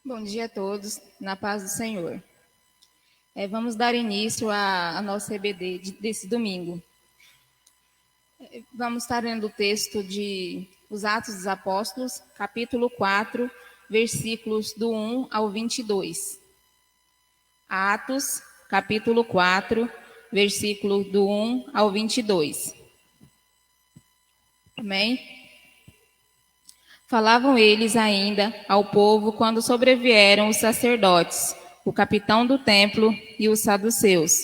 Bom dia a todos, na paz do Senhor. Vamos dar início à nossa EBD desse domingo. Vamos estar lendo o texto de Os Atos dos Apóstolos, capítulo 4, versículos do 1 ao 22. Atos, capítulo 4, versículo do 1 ao 22. Amém? Falavam eles ainda ao povo quando sobrevieram os sacerdotes, o capitão do templo e os saduceus.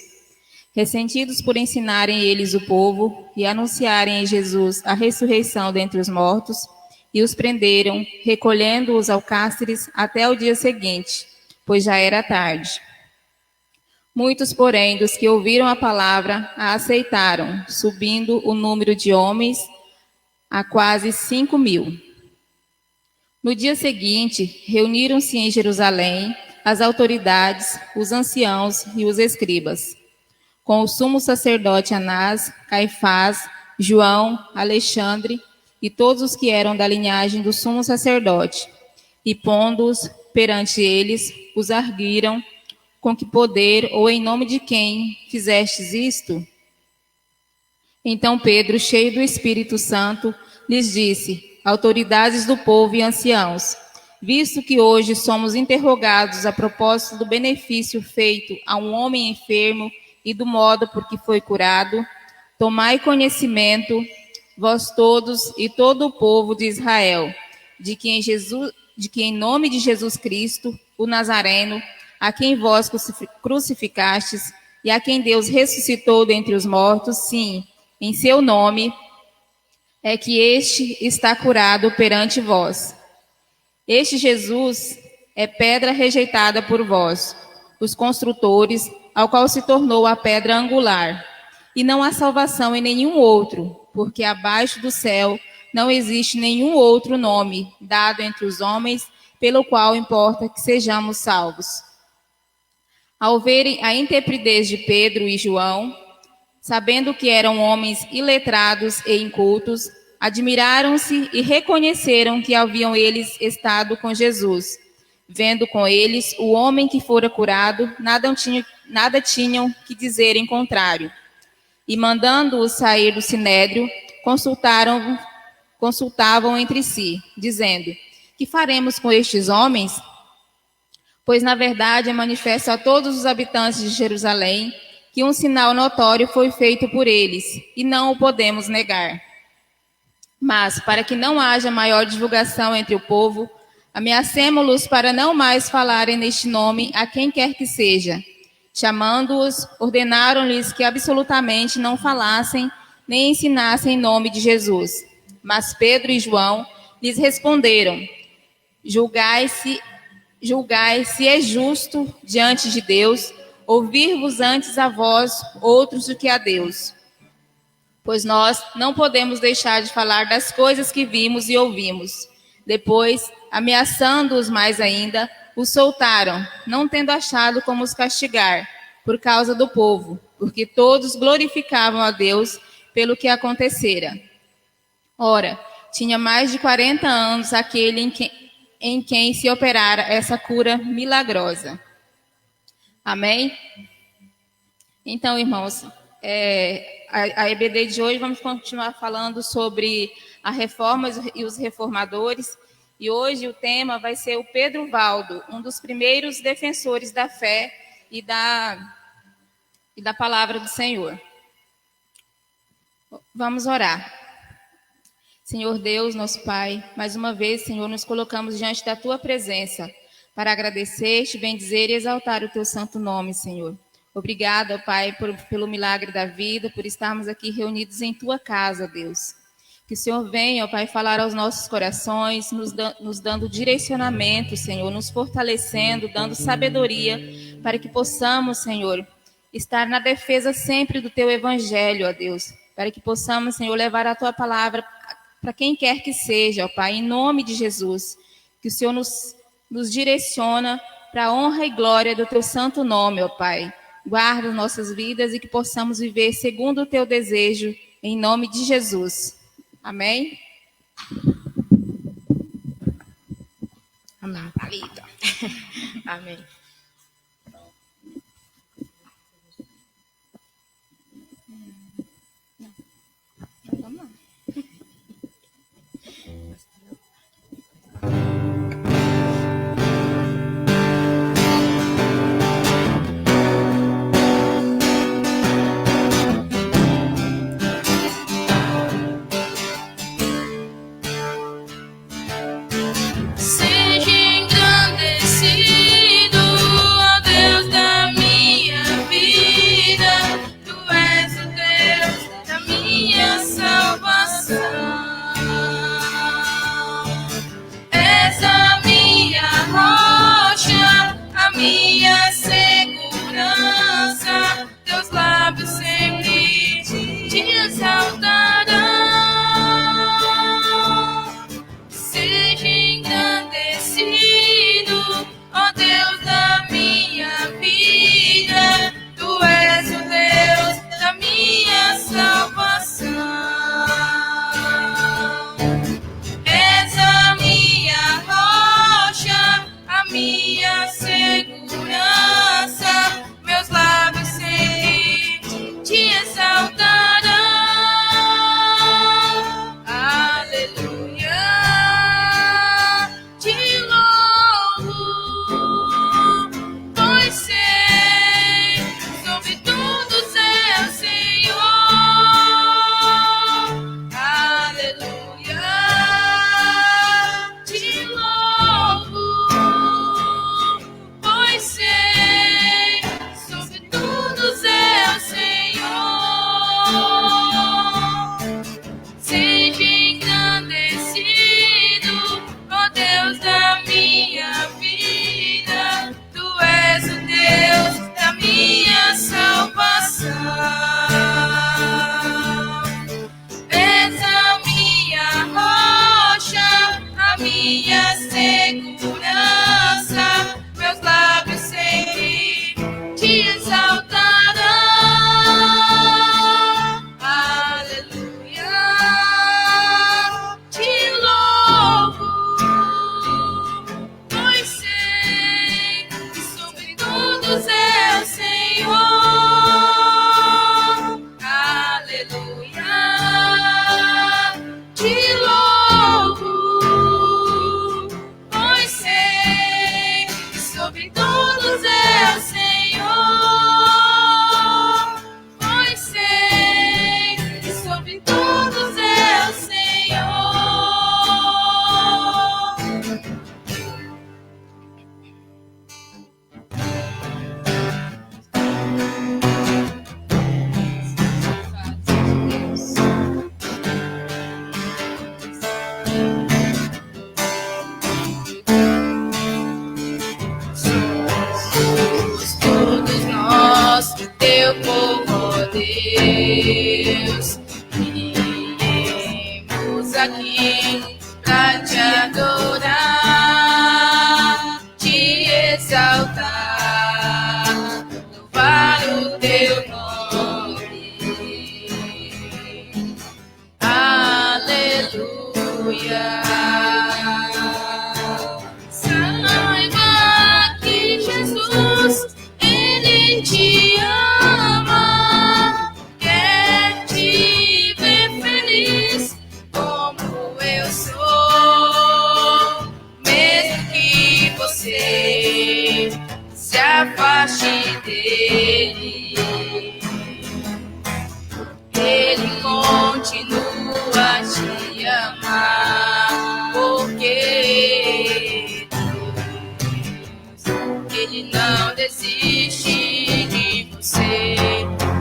Ressentidos por ensinarem eles o povo e anunciarem em Jesus a ressurreição dentre os mortos, e os prenderam, recolhendo-os ao cárceres até o dia seguinte, pois já era tarde. Muitos, porém, dos que ouviram a palavra a aceitaram, subindo o número de homens a quase 5.000. No dia seguinte, reuniram-se em Jerusalém as autoridades, os anciãos e os escribas, com o sumo sacerdote Anás, Caifás, João, Alexandre e todos os que eram da linhagem do sumo sacerdote. E pondo-os perante eles, os arguiram: com que poder ou em nome de quem fizestes isto? Então Pedro, cheio do Espírito Santo, lhes disse: autoridades do povo e anciãos, visto que hoje somos interrogados a propósito do benefício feito a um homem enfermo e do modo por que foi curado, tomai conhecimento, vós todos e todo o povo de Israel, de que em nome de Jesus Cristo, o Nazareno, a quem vós crucificastes e a quem Deus ressuscitou dentre os mortos, sim, em seu nome, é que este está curado perante vós. Este Jesus é pedra rejeitada por vós, os construtores, ao qual se tornou a pedra angular. E não há salvação em nenhum outro, porque abaixo do céu não existe nenhum outro nome dado entre os homens, pelo qual importa que sejamos salvos. Ao verem a intrepidez de Pedro e João, sabendo que eram homens iletrados e incultos, admiraram-se e reconheceram que haviam eles estado com Jesus. Vendo com eles o homem que fora curado, nada tinham que dizer em contrário. E mandando-os sair do sinédrio, consultavam entre si, dizendo: que faremos com estes homens? Pois na verdade é manifesto a todos os habitantes de Jerusalém que um sinal notório foi feito por eles, e não o podemos negar. Mas, para que não haja maior divulgação entre o povo, ameacemo-los para não mais falarem neste nome a quem quer que seja. Chamando-os, ordenaram-lhes que absolutamente não falassem nem ensinassem em nome de Jesus. Mas Pedro e João lhes responderam: julgai se é justo diante de Deus ouvir-vos antes a vós outros do que a Deus. Pois nós não podemos deixar de falar das coisas que vimos e ouvimos. Depois, ameaçando-os mais ainda, os soltaram, não tendo achado como os castigar, por causa do povo, porque todos glorificavam a Deus pelo que acontecera. Ora, tinha mais de 40 anos aquele em quem se operara essa cura milagrosa. Amém? Então, irmãos, a EBD de hoje vamos continuar falando sobre a reforma e os reformadores. E hoje o tema vai ser o Pedro Valdo, um dos primeiros defensores da fé e da palavra do Senhor. Vamos orar. Senhor Deus, nosso Pai, mais uma vez, Senhor, nos colocamos diante da Tua presença para agradecer-te, bendizer e exaltar o Teu santo nome, Senhor. Obrigada, Pai, pelo milagre da vida, por estarmos aqui reunidos em Tua casa, Deus. Que o Senhor venha, Pai, falar aos nossos corações, nos dando direcionamento, Senhor, nos fortalecendo, dando sabedoria, para que possamos, Senhor, estar na defesa sempre do Teu evangelho, ó Deus. Para que possamos, Senhor, levar a Tua palavra para quem quer que seja, ó Pai, em nome de Jesus. Que o Senhor nos direciona para a honra e glória do Teu santo nome, ó Pai. Guarda nossas vidas e que possamos viver segundo o Teu desejo, em nome de Jesus. Amém? Amém. Palito. Amém. Vamos lá. Seja engrandecido, ó Deus da minha vida. Tu és o Deus da minha salvação. És a minha rocha, a minha segurança. Teus lábios sempre te exaltarão. Seja engrandecido, ó Deus da minha vida. Tu és o Deus da minha salvação. És a minha rocha, a minha segurança. Meus lábios sempre te exaltarão. Aleluia. Te louvo, pois sei sobre tudo é o Senhor. Aleluia. Te louvo, pois sei sobre tudo é o Senhor. Seja engrandecido, ó Deus da minha vida. Tu és o Deus da minha salvação. És a minha rocha, a minha segurança. Meus lábios sempre te exaltarão. Aleluia. Te louvo, pois sei que sobre todos é o Senhor. Aleluia. Te louvo, pois sei que sobre todos é o Senhor. Pois sei que sobre todos é o Senhor. Somos todos nós, teu povo, ó Deus. Viemos aqui pra te adorar, te exaltar, louvar o teu nome. Aleluia. Saiba que Jesus, Ele te ama, quer te ver feliz como eu sou. Mesmo que você se afaste dele, Ele continua a te amar, porque Ele não desiste de você.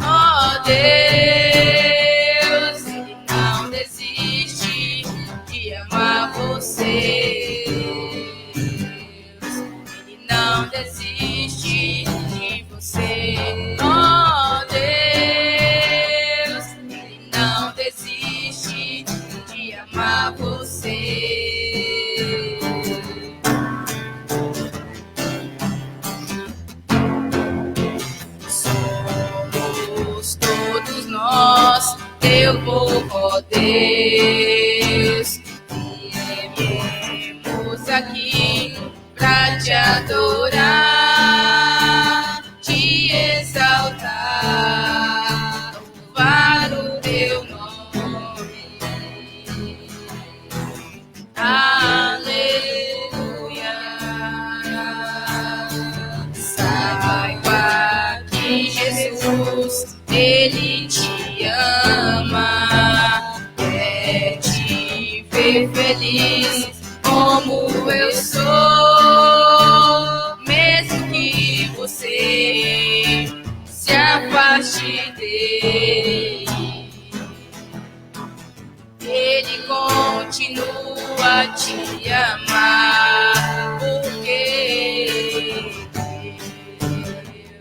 Oh Deus, Ele não desiste de amar você. Ele não desiste de você. Oh Deus, Ele não desiste de amar você. Somos todos nós, teu povo, ó Deus. Viemos aqui aleluia. Saiba que Jesus, Ele te ama, quer te ver feliz como eu sou, mesmo que você se afaste dele, ele continua a te amar, porque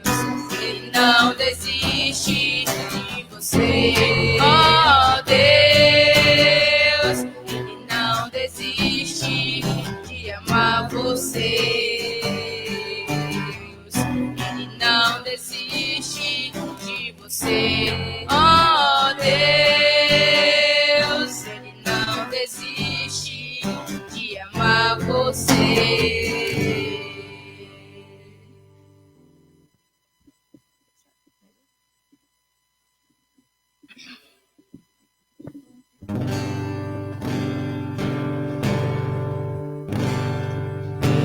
Deus, ele não desiste de você. Oh Deus, ele não desiste de amar você. Deus, ele não desiste de você. Oh Deus, ele não desiste de amar você.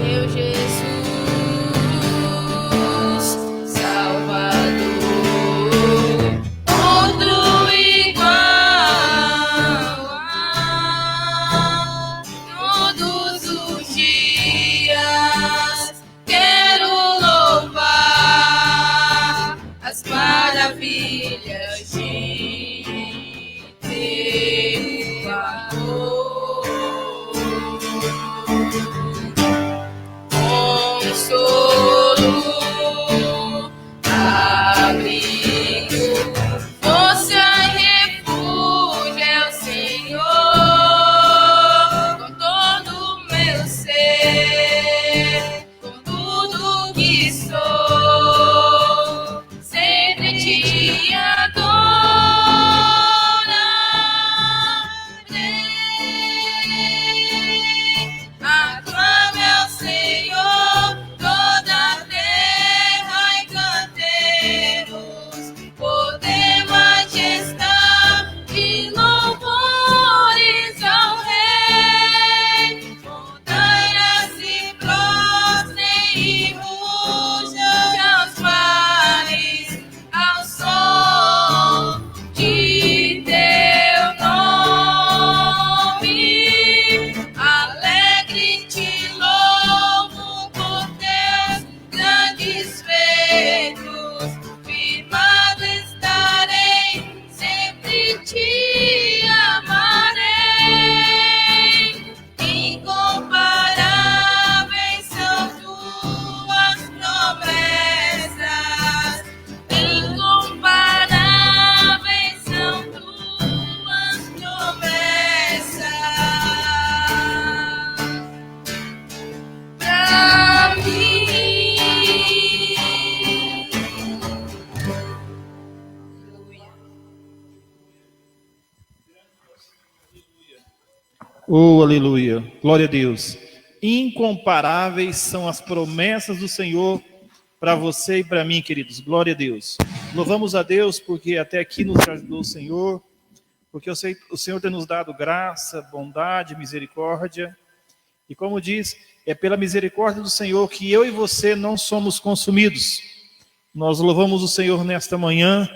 Meu Jesus, Salvador, outro igual a todos os dias. Quero louvar as maravilhas de teu amor. Consolo, abrigo, força e refúgio é o Senhor. Com todo o meu ser, com tudo que sou, sempre te adorarei. Aclame ao Senhor toda a terra e cantemos poder, majestade, louvores ao Rei. Montanhas se prostrem e rujam aos mares ao som de teu nome. Alegre te louvo por teus grandes feitos, firmado estarei, sempre te amarei. Incomparáveis são tuas promessas, incomparáveis são tuas promessas pra mim. Oh, aleluia. Glória a Deus. Incomparáveis são as promessas do Senhor para você e para mim, queridos. Glória a Deus. Louvamos a Deus porque até aqui nos ajudou o Senhor, porque o Senhor tem nos dado graça, bondade, misericórdia. E como diz, é pela misericórdia do Senhor que eu e você não somos consumidos. Nós louvamos o Senhor nesta manhã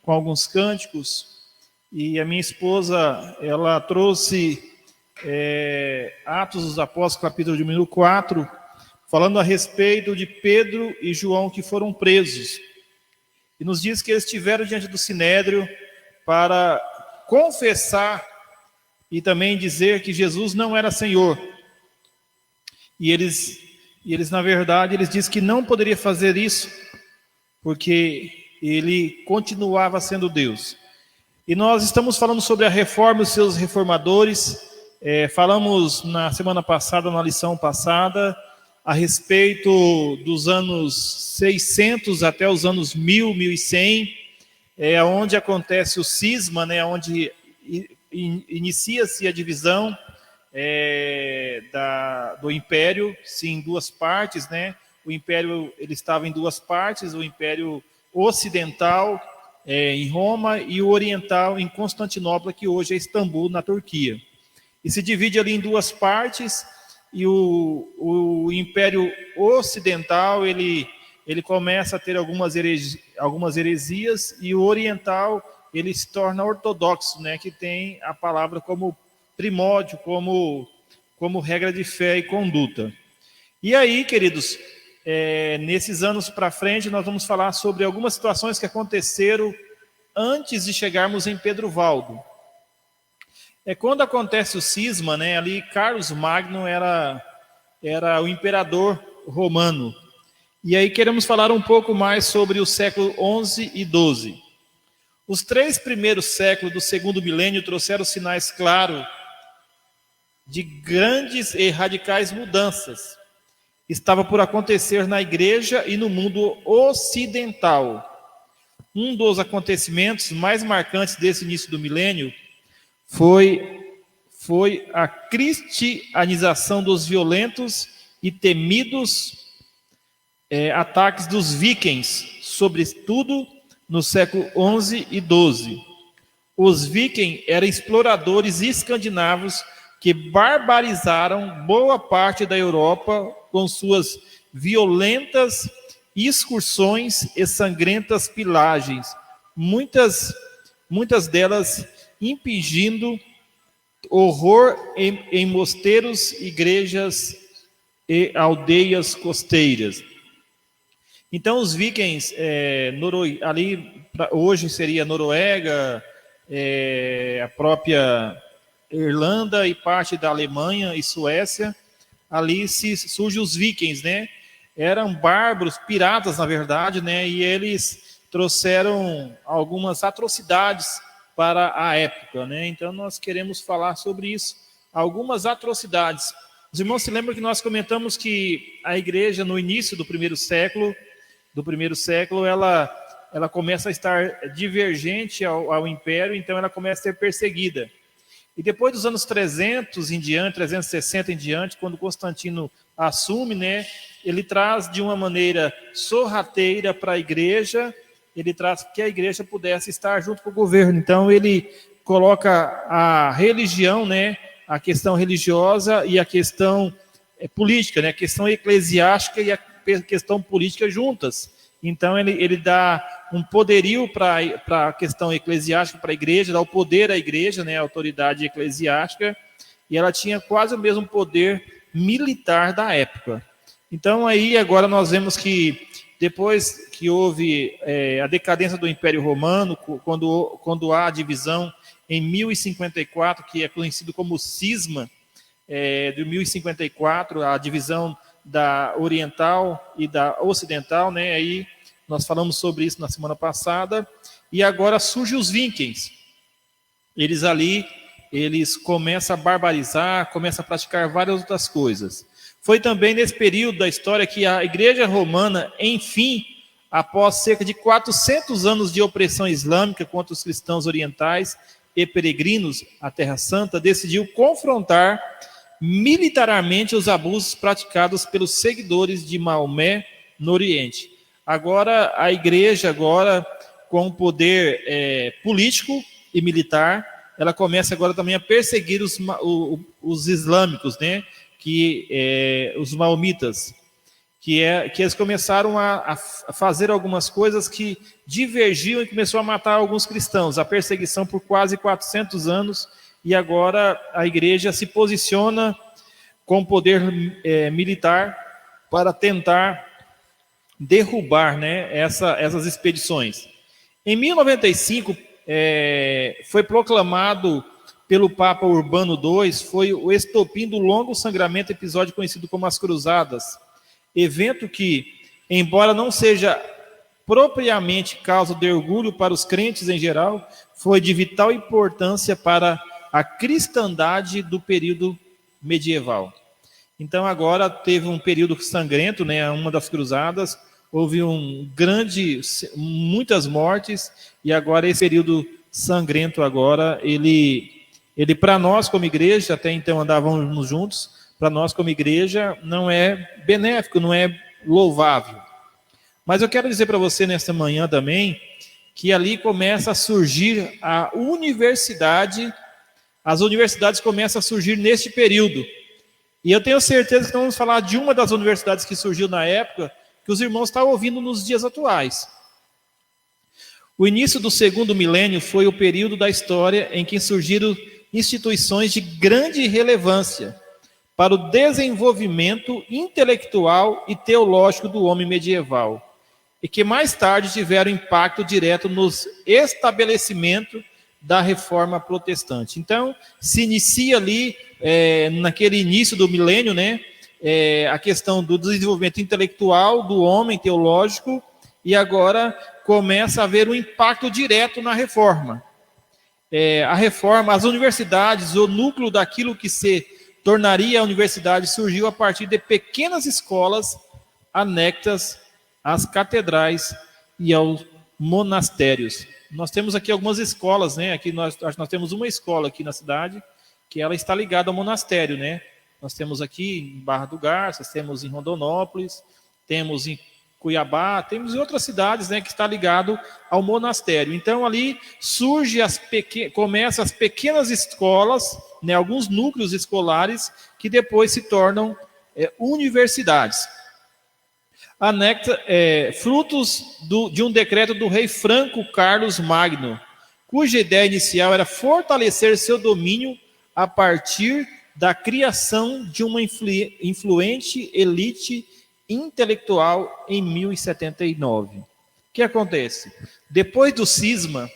com alguns cânticos. E a minha esposa, ela trouxe Atos dos Apóstolos, capítulo de número 4, falando a respeito de Pedro e João que foram presos. E nos diz que eles estiveram diante do Sinédrio para confessar e também dizer que Jesus não era Senhor. E eles na verdade, eles dizem que não poderia fazer isso, porque ele continuava sendo Deus. E nós estamos falando sobre a reforma e os seus reformadores. Falamos na semana passada, na lição passada, a respeito dos anos 600 até os anos 1000, 1100, onde acontece o cisma, né, onde inicia-se a divisão do Império, sim, em duas partes, né? O Império ele estava em duas partes, o Império Ocidental em Roma e o Oriental em Constantinopla, que hoje é Istambul, na Turquia. e se divide ali em duas partes, e o Império Ocidental, ele começa a ter algumas heresias, e o Oriental, ele se torna ortodoxo, né, que tem a palavra como primórdio, como regra de fé e conduta. E aí, queridos, nesses anos para frente, nós vamos falar sobre algumas situações que aconteceram antes de chegarmos em Pedro Valdo. Quando acontece o cisma, né, ali Carlos Magno era o imperador romano. E aí queremos falar um pouco mais sobre o século 11 e 12. Os 3 primeiros séculos do segundo milênio trouxeram sinais claros de grandes e radicais mudanças. Estava por acontecer na igreja e no mundo ocidental. Um dos acontecimentos mais marcantes desse início do milênio foi a cristianização dos violentos e temidos ataques dos vikings, sobretudo no século 11 e 12. Os vikings eram exploradores escandinavos que barbarizaram boa parte da Europa com suas violentas excursões e sangrentas pilagens, muitas delas impingindo horror em mosteiros, igrejas e aldeias costeiras. Então, os vikings, ali hoje seria Noruega, a própria Irlanda e parte da Alemanha e Suécia, ali surgem os vikings, né? Eram bárbaros, piratas, na verdade, né? E eles trouxeram algumas atrocidades para a época, né? Então, nós queremos falar sobre isso, algumas atrocidades. Os irmãos se lembram que nós comentamos que a igreja, no início do primeiro século, ela começa a estar divergente ao império, então ela começa a ser perseguida. E depois dos anos 300 em diante, 360 em diante, quando Constantino assume, né, ele traz de uma maneira sorrateira para a igreja, ele traz que a igreja pudesse estar junto com o governo. Então ele coloca a religião, né, a questão religiosa e a questão política, né, a questão eclesiástica e a questão política juntas. Então ele dá um poderio para a questão eclesiástica, para a igreja, dá o poder à igreja, né, a autoridade eclesiástica, e ela tinha quase o mesmo poder militar da época. Então aí agora nós vemos que depois que houve a decadência do Império Romano, quando há a divisão em 1054, que é conhecido como cisma de 1054, a divisão da oriental e da ocidental, né? Aí nós falamos sobre isso na semana passada. E agora surgem os vikings. Eles começam a barbarizar, começam a praticar várias outras coisas. Foi também nesse período da história que a igreja romana, enfim, após cerca de 400 anos de opressão islâmica contra os cristãos orientais e peregrinos à Terra Santa, decidiu confrontar militarmente os abusos praticados pelos seguidores de Maomé no Oriente. Agora, a igreja, com poder político e militar, ela começa agora também a perseguir os islâmicos, né? Os maomitas, que eles começaram a fazer algumas coisas que divergiam e começou a matar alguns cristãos. A perseguição por quase 400 anos, e agora a igreja se posiciona com poder militar para tentar derrubar, né, essas expedições. Em 1095, foi proclamado pelo Papa Urbano II, foi o estopim do longo sangramento, episódio conhecido como as Cruzadas, evento que, embora não seja propriamente causa de orgulho para os crentes em geral, foi de vital importância para a cristandade do período medieval. Então agora teve um período sangrento, né, uma das cruzadas, houve muitas mortes, e agora esse período sangrento agora, ele para nós como igreja, até então andávamos juntos, para nós como igreja não é benéfico, não é louvável. Mas eu quero dizer para você nesta manhã também, que ali começa a surgir a universidade As universidades começam a surgir neste período. E eu tenho certeza que vamos falar de uma das universidades que surgiu na época, que os irmãos estão ouvindo nos dias atuais. O início do segundo milênio foi o período da história em que surgiram instituições de grande relevância para o desenvolvimento intelectual e teológico do homem medieval, e que mais tarde tiveram impacto direto no estabelecimento da reforma protestante. Então, se inicia ali, naquele início do milênio, né, a questão do desenvolvimento intelectual do homem teológico, e agora começa a haver um impacto direto na reforma. A reforma, as universidades, o núcleo daquilo que se tornaria a universidade surgiu a partir de pequenas escolas anexas às catedrais e aos monastérios. Nós temos aqui algumas escolas, né? Aqui nós temos uma escola aqui na cidade que ela está ligada ao monastério, né? Nós temos aqui em Barra do Garças, temos em Rondonópolis, temos em Cuiabá, temos em outras cidades, né, que está ligado ao monastério. Então ali começam as pequenas escolas, né, alguns núcleos escolares que depois se tornam universidades. Frutos de um decreto do rei Franco Carlos Magno, cuja ideia inicial era fortalecer seu domínio a partir da criação de uma influente elite intelectual em 1079. O que acontece? Depois do cisma,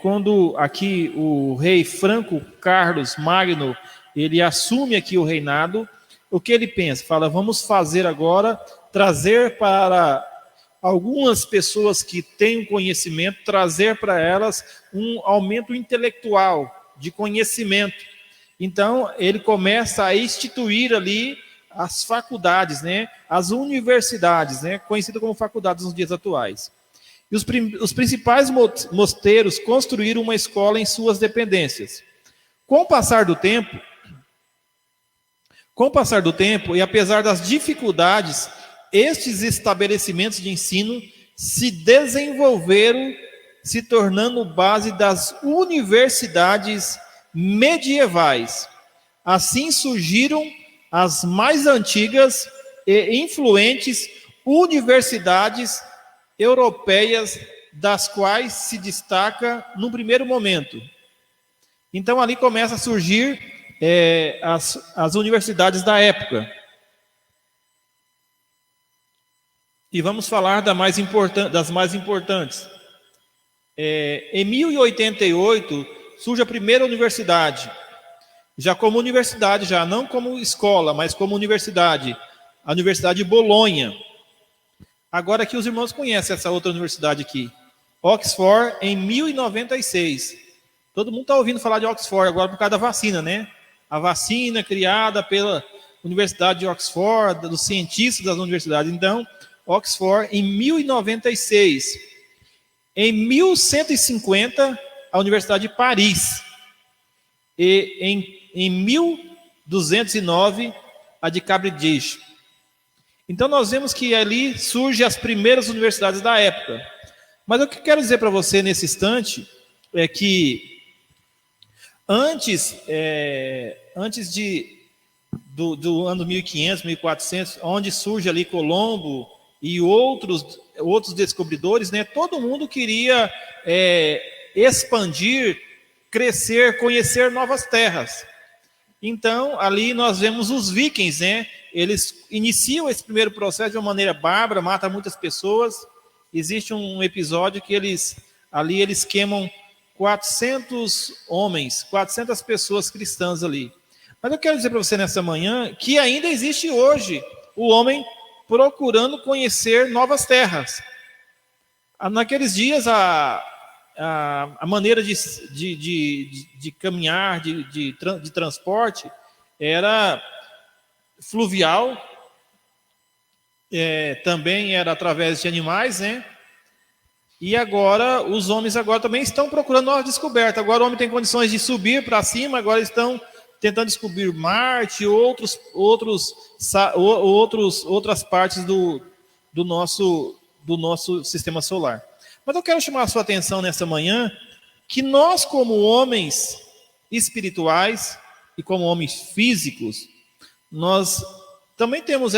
quando aqui o rei Franco Carlos Magno, ele assume aqui o reinado, o que ele pensa? Fala, vamos fazer agora, trazer para algumas pessoas que têm conhecimento, trazer para elas um aumento intelectual, de conhecimento. Então, ele começa a instituir ali as faculdades, né, as universidades, né, conhecidas como faculdades nos dias atuais. E os principais mosteiros construíram uma escola em suas dependências. Com o passar do tempo, e apesar das dificuldades, estes estabelecimentos de ensino se desenvolveram, se tornando base das universidades medievais. Assim surgiram as mais antigas e influentes universidades europeias, das quais se destaca no primeiro momento. Então ali começa a surgir as universidades da época. E vamos falar das mais importantes. Em 1088 surge a primeira universidade, já como universidade, já não como escola, mas como universidade, a Universidade de Bolonha. Agora aqui os irmãos conhecem essa outra universidade aqui, Oxford, em 1096. Todo mundo está ouvindo falar de Oxford agora por causa da vacina, né? A vacina criada pela Universidade de Oxford, dos cientistas das universidades. Então, Oxford, em 1096. Em 1150, a Universidade de Paris. E em 1209, a de Cambridge. Então, nós vemos que ali surgem as primeiras universidades da época. Mas o que eu quero dizer para você nesse instante é que antes do ano 1500, 1400, onde surge ali Colombo e outros descobridores, né, todo mundo queria expandir, crescer, conhecer novas terras. Então, ali nós vemos os vikings, né? Eles iniciam esse primeiro processo de uma maneira bárbara, matam muitas pessoas. Existe um episódio que eles queimam 400 homens, 400 pessoas cristãs ali. Mas eu quero dizer para você nessa manhã que ainda existe hoje o homem procurando conhecer novas terras. Naqueles dias, a maneira de caminhar, de transporte, era fluvial, também era através de animais, né? E agora, os homens também estão procurando novas descobertas. Agora o homem tem condições de subir para cima, agora estão tentando descobrir Marte e outras partes do nosso sistema solar. Mas eu quero chamar a sua atenção nessa manhã que nós, como homens, espirituais e como homens físicos, nós também temos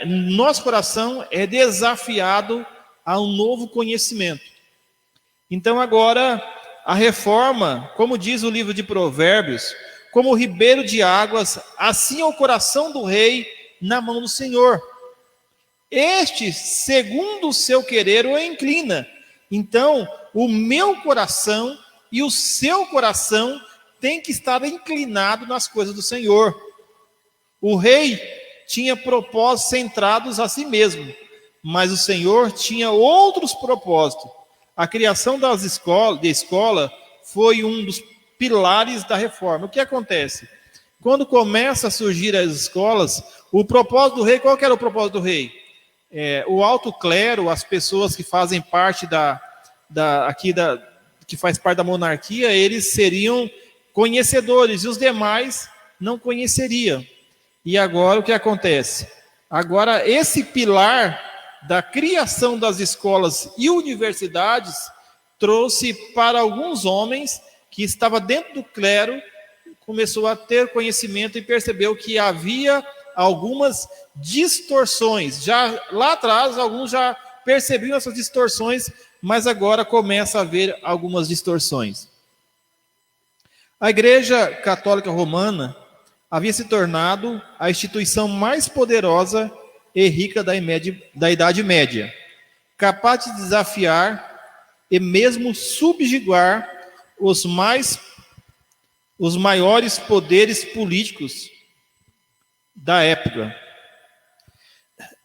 nosso coração é desafiado a um novo conhecimento. Então agora, a reforma, como diz o livro de Provérbios, como o ribeiro de águas, assim é o coração do rei na mão do Senhor. Este, segundo o seu querer, o inclina. Então, o meu coração e o seu coração tem que estar inclinado nas coisas do Senhor. O rei tinha propósitos centrados a si mesmo, mas o Senhor tinha outros propósitos. A criação da escola foi um dos pilares da reforma. O que acontece? Quando começa a surgir as escolas, o propósito do rei, qual que era o propósito do rei? O alto clero, as pessoas que fazem parte que faz parte da monarquia, eles seriam conhecedores, e os demais não conheceriam. E agora o que acontece? Agora esse pilar da criação das escolas e universidades trouxe para alguns homens que estavam dentro do clero, começou a ter conhecimento e percebeu que havia algumas distorções. Já lá atrás, alguns já percebiam essas distorções, mas agora começa a haver algumas distorções. A Igreja Católica Romana havia se tornado a instituição mais poderosa e rica da Idade Média, capaz de desafiar e mesmo subjugar os maiores poderes políticos da época,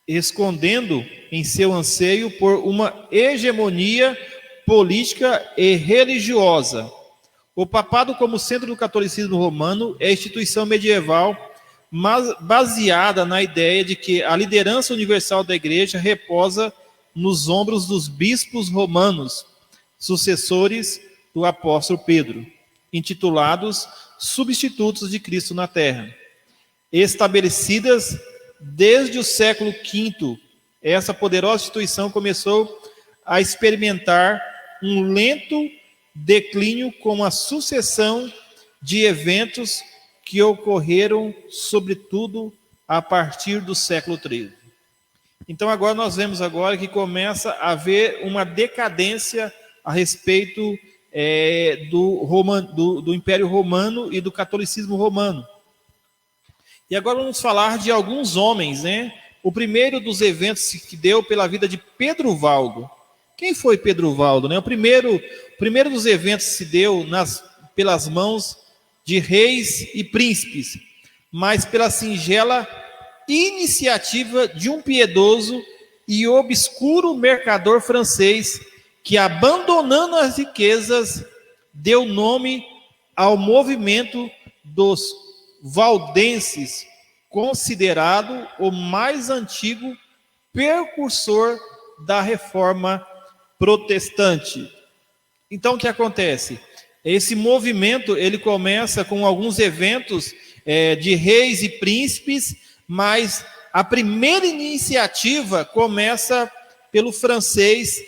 escondendo em seu anseio por uma hegemonia política e religiosa. O papado, como centro do catolicismo romano, é a instituição medieval baseada na ideia de que a liderança universal da igreja reposa nos ombros dos bispos romanos, sucessores do apóstolo Pedro, intitulados substitutos de Cristo na terra. Estabelecidas desde o século V, essa poderosa instituição começou a experimentar um lento declínio com a sucessão de eventos que ocorreram, sobretudo, a partir do século XIII. Então, agora nós vemos agora que começa a haver uma decadência a respeito do Império Romano e do catolicismo romano. E agora vamos falar de alguns homens, né? O primeiro dos eventos que deu pela vida de Pedro Valdo. Quem foi Pedro Valdo, né? O primeiro dos eventos se deu pelas mãos de reis e príncipes, mas pela singela iniciativa de um piedoso e obscuro mercador francês que, abandonando as riquezas, deu nome ao movimento dos valdenses, considerado o mais antigo precursor da reforma protestante. Então, o que acontece? Esse movimento, ele começa com alguns eventos de reis e príncipes, mas a primeira iniciativa começa pelo francês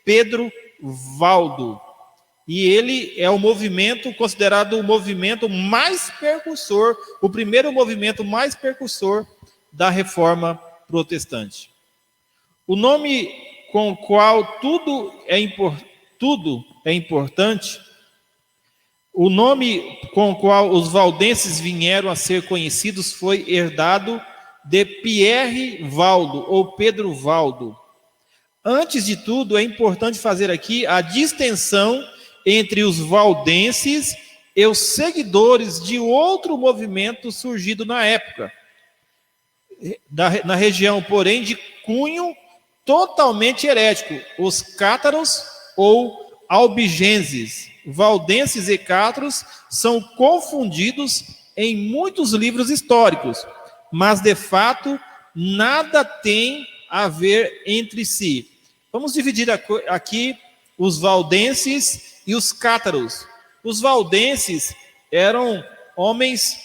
Pedro Valdo. E ele é o movimento considerado o movimento mais precursor, o primeiro movimento mais precursor da reforma protestante. O nome com o qual tudo é importante, o nome com o qual os valdenses vieram a ser conhecidos foi herdado de Pierre Valdo, ou Pedro Valdo. Antes de tudo, é importante fazer aqui a distinção entre os valdenses e os seguidores de outro movimento surgido na época, na região, porém, de cunho totalmente herético, os cátaros ou albigenses. Valdenses e cátaros são confundidos em muitos livros históricos, mas de fato nada tem a ver entre si. Vamos dividir aqui os valdenses e os cátaros. Os valdenses eram homens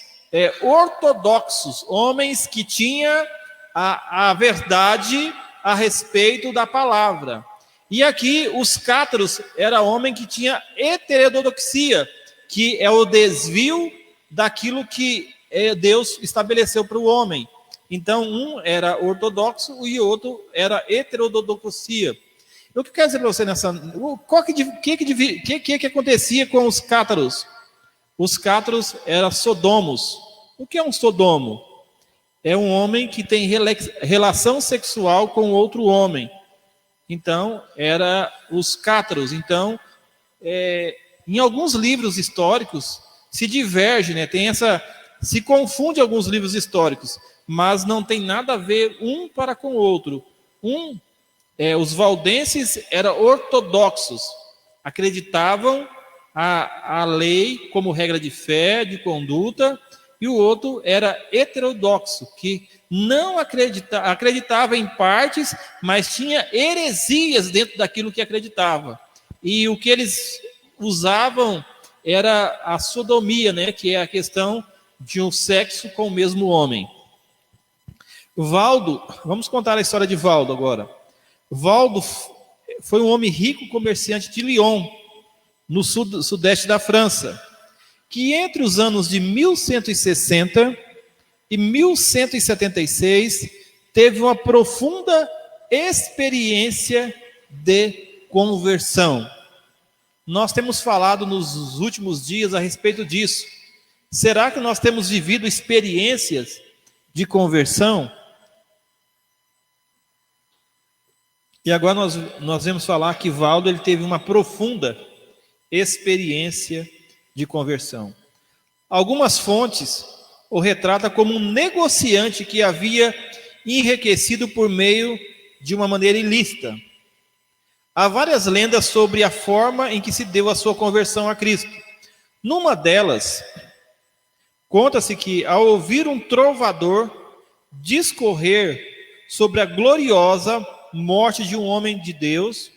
ortodoxos, homens que tinham a verdade a respeito da palavra. E aqui os cátaros era homem que tinha heterodoxia, que é o desvio daquilo que Deus estabeleceu para o homem. Então, um era ortodoxo e o outro era heterodoxia. O que eu quero dizer para você que acontecia com os cátaros? Os cátaros eram sodomos. O que é um sodomo? É um homem que tem relação sexual com outro homem. Então, era os cátaros. Então, em alguns livros históricos se diverge, né? Se confunde alguns livros históricos, mas não tem nada a ver um para com o outro. Os valdenses eram ortodoxos, acreditavam a lei como regra de fé, de conduta, e o outro era heterodoxo, que não acreditava em partes, mas tinha heresias dentro daquilo que acreditava. E o que eles usavam era a sodomia, né, que é a questão de um sexo com o mesmo homem. Valdo, vamos contar a história de Valdo agora. Valdo foi um homem rico, comerciante de Lyon, no sudeste da França, que entre os anos de 1160 e 1176 teve uma profunda experiência de conversão. Nós temos falado nos últimos dias a respeito disso. Será que nós temos vivido experiências de conversão? E agora nós vamos falar que Valdo ele teve uma profunda experiência de conversão. Algumas fontes o retratam como um negociante que havia enriquecido por meio de uma maneira ilícita. Há várias lendas sobre a forma em que se deu a sua conversão a Cristo. Numa delas, conta-se que, ao ouvir um trovador discorrer sobre a gloriosa morte de um homem de Deus,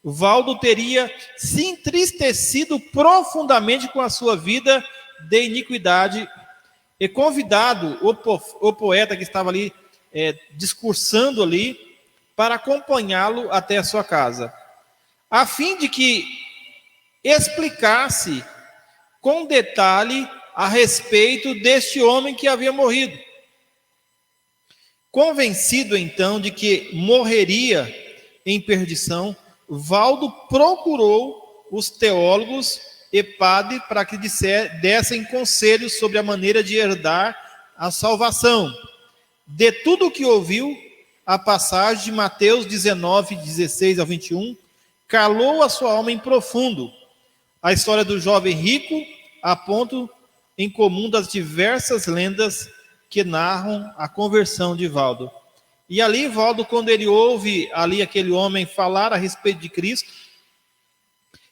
Valdo teria se entristecido profundamente com a sua vida de iniquidade e convidado o poeta que estava ali discursando ali para acompanhá-lo até a sua casa, a fim de que explicasse com detalhe a respeito deste homem que havia morrido. Convencido então de que morreria em perdição, Valdo procurou os teólogos e padres para que dessem conselhos sobre a maneira de herdar a salvação. De tudo o que ouviu, a passagem de Mateus 19, 16 ao 21, calou a sua alma em profundo. A história do jovem rico aponta em comum das diversas lendas que narram a conversão de Valdo. E ali, Valdo, quando ele ouve ali aquele homem falar a respeito de Cristo,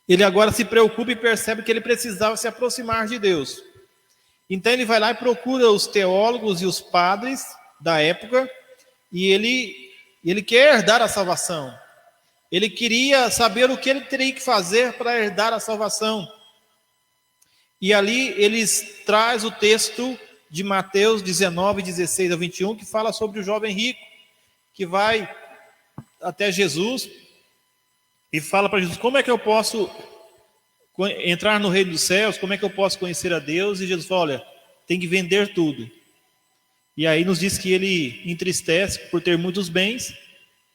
ele agora se preocupa e percebe que ele precisava se aproximar de Deus. Então ele vai lá e procura os teólogos e os padres da época, e ele quer herdar a salvação. Ele queria saber o que ele teria que fazer para herdar a salvação. E ali eles traz o texto de Mateus 19, 16 a 21, que fala sobre o jovem rico, que vai até Jesus e fala para Jesus: como é que eu posso entrar no reino dos céus? Como é que eu posso conhecer a Deus? E Jesus fala: olha, tem que vender tudo. E aí nos diz que ele entristece por ter muitos bens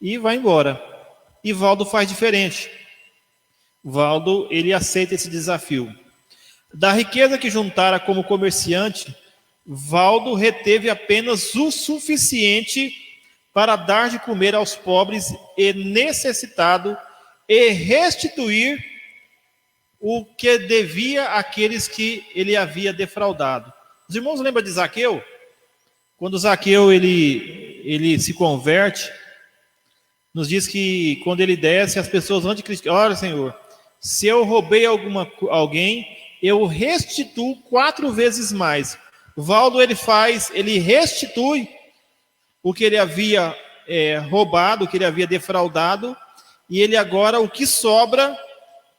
e vai embora. E Valdo faz diferente. Valdo, ele aceita esse desafio. Da riqueza que juntara como comerciante, Valdo reteve apenas o suficiente para dar de comer aos pobres e necessitados e restituir o que devia àqueles que ele havia defraudado. Os irmãos lembram de Zaqueu? Quando Zaqueu ele se converte, nos diz que quando ele desce, as pessoas vão de criticar: olha, Senhor, se eu roubei alguém, eu restituo 4 vezes mais. Valdo ele restitui o que ele havia roubado, o que ele havia defraudado, e ele agora, o que sobra,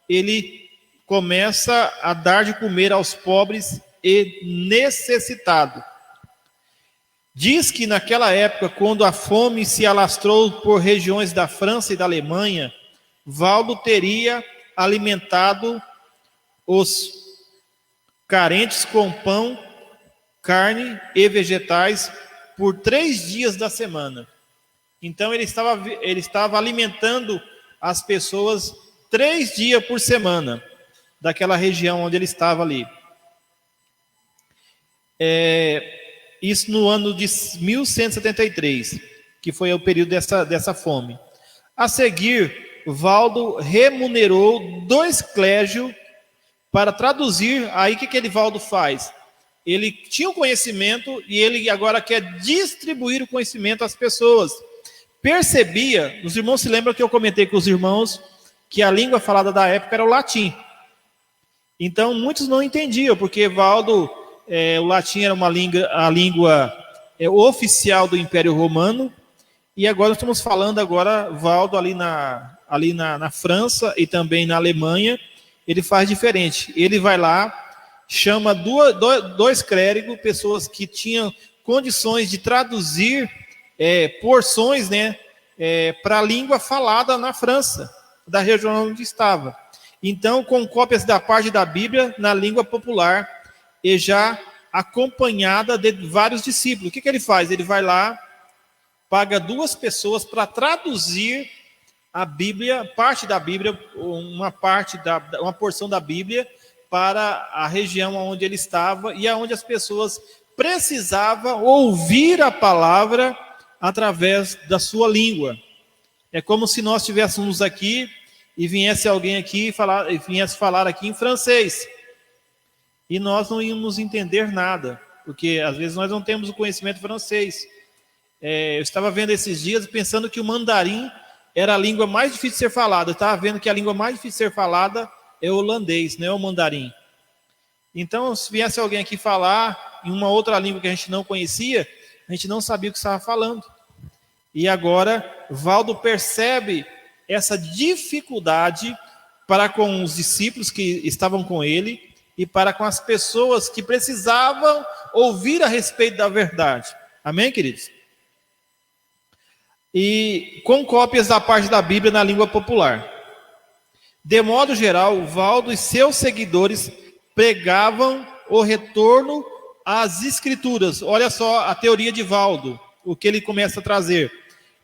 ele começa a dar de comer aos pobres e necessitados. Diz que naquela época, quando a fome se alastrou por regiões da França e da Alemanha, Valdo teria alimentado carentes com pão, carne e vegetais por 3 dias da semana. Então ele estava alimentando as pessoas 3 dias por semana, daquela região onde ele estava ali. Isso no ano de 1173, que foi o período dessa fome. A seguir, Valdo remunerou 2 clégios para traduzir. Aí o que Valdo faz? Ele tinha o conhecimento e ele agora quer distribuir o conhecimento às pessoas. Percebia, os irmãos se lembram que eu comentei com os irmãos que a língua falada da época era o latim. Então muitos não entendiam, porque Valdo, o latim era a língua oficial do Império Romano. E agora nós estamos falando Valdo ali na França e também na Alemanha, ele faz diferente. Ele vai lá, chama 2 clérigos, pessoas que tinham condições de traduzir porções, né, para a língua falada na França, da região onde estava. Então, com cópias da parte da Bíblia na língua popular, e já acompanhada de vários discípulos. O que ele faz? Ele vai lá, paga 2 pessoas para traduzir a Bíblia, parte da Bíblia, uma porção da Bíblia, para a região onde ele estava e aonde as pessoas precisavam ouvir a palavra através da sua língua. É como se nós estivéssemos aqui e viesse alguém aqui viesse falar aqui em francês. E nós não íamos entender nada, porque às vezes nós não temos o conhecimento francês. Eu estava vendo esses dias pensando que o mandarim era a língua mais difícil de ser falada. Eu estava vendo que a língua mais difícil de ser falada é o holandês, não é o mandarim. Então, se viesse alguém aqui falar em uma outra língua que a gente não conhecia, a gente não sabia o que estava falando. E agora, Valdo percebe essa dificuldade para com os discípulos que estavam com ele e para com as pessoas que precisavam ouvir a respeito da verdade. Amém, queridos? E com cópias da parte da Bíblia na língua popular. De modo geral, Valdo e seus seguidores pregavam o retorno às Escrituras. Olha só a teoria de Valdo, o que ele começa a trazer.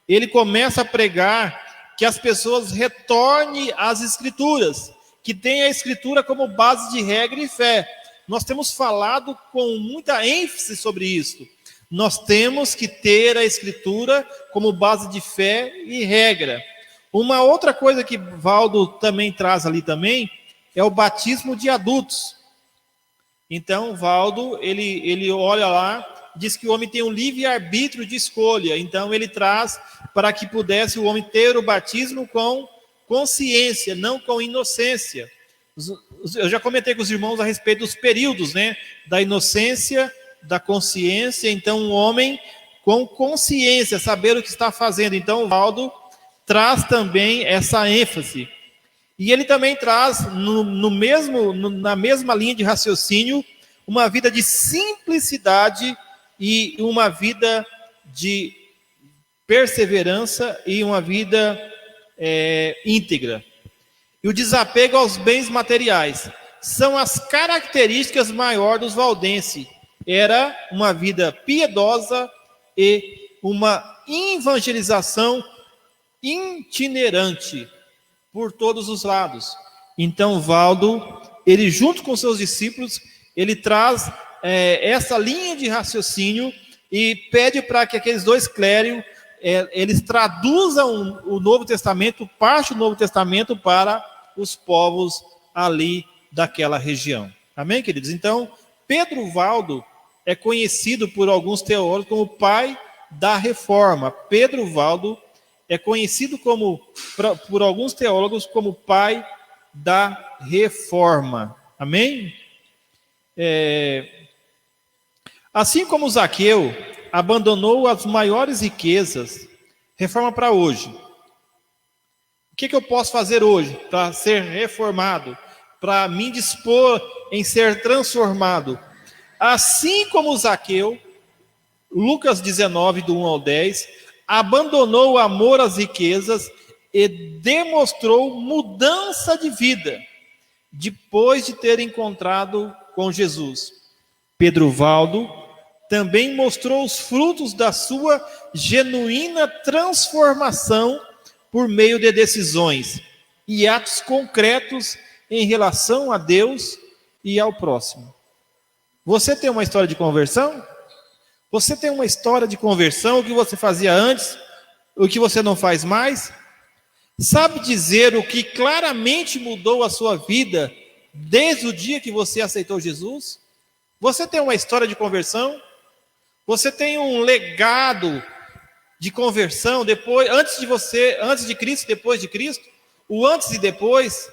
Ele começa a pregar que as pessoas retornem às Escrituras, que tenham a Escritura como base de regra e fé. Nós temos falado com muita ênfase sobre isso. Nós temos que ter a Escritura como base de fé e regra. Uma outra coisa que Valdo também traz ali também é o batismo de adultos. Então, Valdo, ele olha lá, diz que o homem tem um livre-arbítrio de escolha. Então, ele traz para que pudesse o homem ter o batismo com consciência, não com inocência. Eu já comentei com os irmãos a respeito dos períodos, né? Da inocência, da consciência. Então, um homem com consciência, saber o que está fazendo. Então, Valdo traz também essa ênfase. E ele também traz, na mesma linha de raciocínio, uma vida de simplicidade e uma vida de perseverança e uma vida íntegra. E o desapego aos bens materiais são as características maiores dos valdenses. Era uma vida piedosa e uma evangelização itinerante por todos os lados. Então, Valdo, ele junto com seus discípulos, ele traz essa linha de raciocínio e pede para que aqueles 2 clérigos, eles traduzam o Novo Testamento, parte do Novo Testamento para os povos ali daquela região. Amém, queridos? Então, Pedro Valdo é conhecido por alguns teólogos como o pai da reforma. Pedro Valdo é conhecido por alguns teólogos como o pai da reforma. Amém? Assim como Zaqueu abandonou as maiores riquezas, reforma para hoje. O que eu posso fazer hoje para ser reformado, para me dispor em ser transformado? Assim como Zaqueu, Lucas 19, do 1 ao 10, abandonou o amor às riquezas e demonstrou mudança de vida, depois de ter encontrado com Jesus. Pedro Valdo também mostrou os frutos da sua genuína transformação por meio de decisões e atos concretos em relação a Deus e ao próximo. Você tem uma história de conversão? Você tem uma história de conversão, o que você fazia antes, o que você não faz mais? Sabe dizer o que claramente mudou a sua vida desde o dia que você aceitou Jesus? Você tem uma história de conversão? Você tem um legado de conversão antes de Cristo, depois de Cristo? O antes e depois?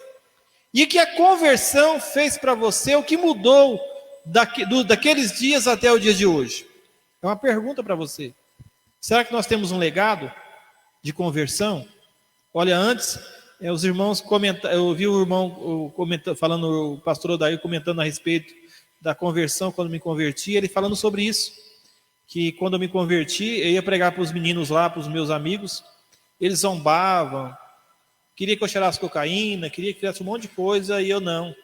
E o que a conversão fez para você? O que mudou daqueles dias até o dia de hoje? É uma pergunta para você. Será que nós temos um legado de conversão? Olha, antes, os irmãos comentaram, eu vi o irmão falando, o pastor Odair comentando a respeito da conversão quando me converti, ele falando sobre isso, que quando eu me converti, eu ia pregar para os meninos lá, para os meus amigos, eles zombavam, queria que eu cheirasse cocaína, queria que fizesse um monte de coisa, e eu não.